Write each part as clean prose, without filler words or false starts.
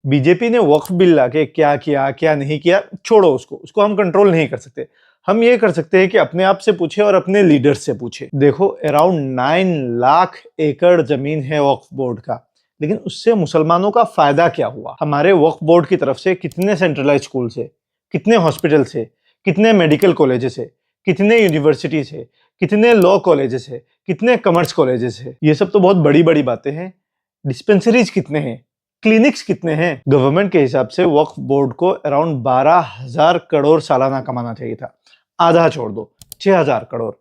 BJP ने वक्फ bill लाके क्या किया क्या नहीं किया छोड़ो, उसको हम कंट्रोल नहीं कर सकते। हम ये कर सकते हैं कि अपने आप से पूछे और अपने लीडर्स से पूछे। देखो, अराउंड 9 लाख एकड़ जमीन है वक्फ बोर्ड का, लेकिन उससे मुसलमानों का फायदा क्या हुआ? हमारे वक्फ बोर्ड की तरफ से कितने सेंट्रलाइज स्कूल है, कितने हॉस्पिटल्स है, कितने मेडिकल कॉलेजेस है, कितने यूनिवर्सिटीज है, कितने लॉ कॉलेजेस है, कितने कॉमर्स कॉलेजेस है। ये सब तो बहुत बड़ी बड़ी बातें हैं। डिस्पेंसरीज कितने हैं, क्लिनिक्स कितने हैं? गवर्नमेंट के हिसाब से वक्फ बोर्ड को अराउंड 12,000 करोड़ सालाना कमाना चाहिए था। आधा छोड़ दो, 6,000 करोड़।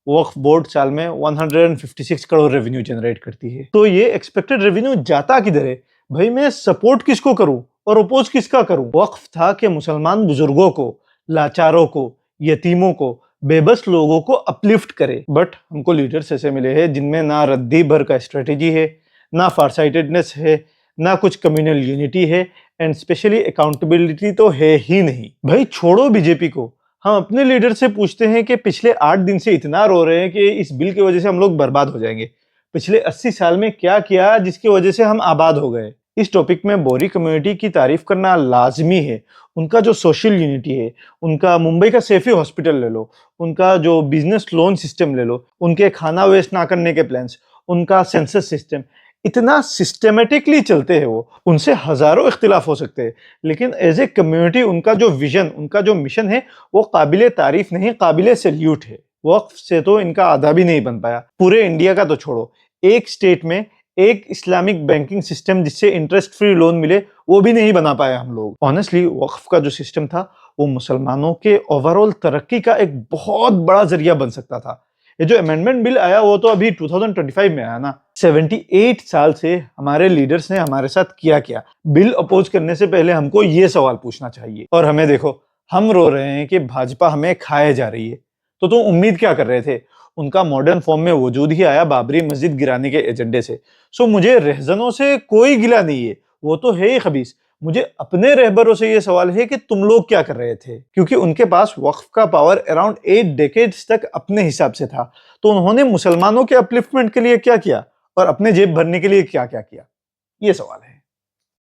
वक्फ बोर्ड साल में 156 करोड़ रेवेन्यू जनरेट करती है। तो ये एक्सपेक्टेड रेवेन्यू जाता किधर है? भाई मैं सपोर्ट किसको करूं और अपोज किसका करूं? वक्फ था कि मुसलमान बुजुर्गों को, लाचारों को, यतीमों को, बेबस लोगों को अपलिफ्ट करे। बट हमको लीडर्स ऐसे मिले हैं जिनमें ना रद्दी भर का स्ट्रेटेजी है, ना फारसाइटेडनेस है, ना कुछ कम्युनल यूनिटी है, एंड स्पेशली अकाउंटेबिलिटी तो है ही नहीं। भाई छोड़ो बीजेपी को, हम अपने लीडर से पूछते हैं कि पिछले 8 दिन से इतना रो रहे हैं कि इस बिल की वजह से हम लोग बर्बाद हो जाएंगे। पिछले 80 साल में क्या किया जिसकी वजह से हम आबाद हो गए? इस टॉपिक में बोरी कम्युनिटी की तारीफ करना लाजमी है। उनका जो सोशल यूनिटी है, उनका मुंबई का सेफी हॉस्पिटल ले लो, उनका जो बिजनेस लोन सिस्टम ले लो, उनके खाना वेस्ट ना करने के प्लान्स, उनका सेंसस सिस्टम, इतना सिस्टमेटिकली चलते हैं वो। उनसे हजारों इख्तिलाफ हो सकते हैं, लेकिन एज ए कम्युनिटी उनका जो विजन, उनका जो मिशन है, वो काबिले तारीफ नहीं, काबिले सैल्यूट है। वक्फ से तो इनका आधा भी नहीं बन पाया। पूरे इंडिया का तो छोड़ो, एक स्टेट में एक इस्लामिक बैंकिंग सिस्टम जिससे इंटरेस्ट फ्री लोन मिले, वो भी नहीं बना पाए हम लोग। ऑनेस्टली वक्फ का जो सिस्टम था, वो मुसलमानों के ओवरऑल तरक्की का एक बहुत बड़ा जरिया बन सकता था। ये जो अमेंडमेंट बिल आया वो तो अभी 2025 में आया ना। 78 साल से हमारे लीडर्स ने हमारे साथ किया क्या? बिल अपोज करने से पहले हमको ये सवाल पूछना चाहिए। और हमें देखो, हम रो रहे हैं कि भाजपा हमें खाए जा रही है, तो तुम उम्मीद क्या कर रहे थे? उनका मॉडर्न फॉर्म में वजूद ही आया बाबरी मस्जिद गिराने के एजेंडे से। सो मुझे रहजनों से कोई गिला नहीं है, वो तो है ही खबीस। मुझे अपने रहबरों से ये सवाल है कि तुम लोग क्या कर रहे थे? क्योंकि उनके पास वक्फ का पावर अराउंड 8 डेकेड्स तक अपने हिसाब से था, तो उन्होंने मुसलमानों के अपलिफ्टमेंट के लिए क्या किया और अपने जेब भरने के लिए क्या क्या किया? ये सवाल है।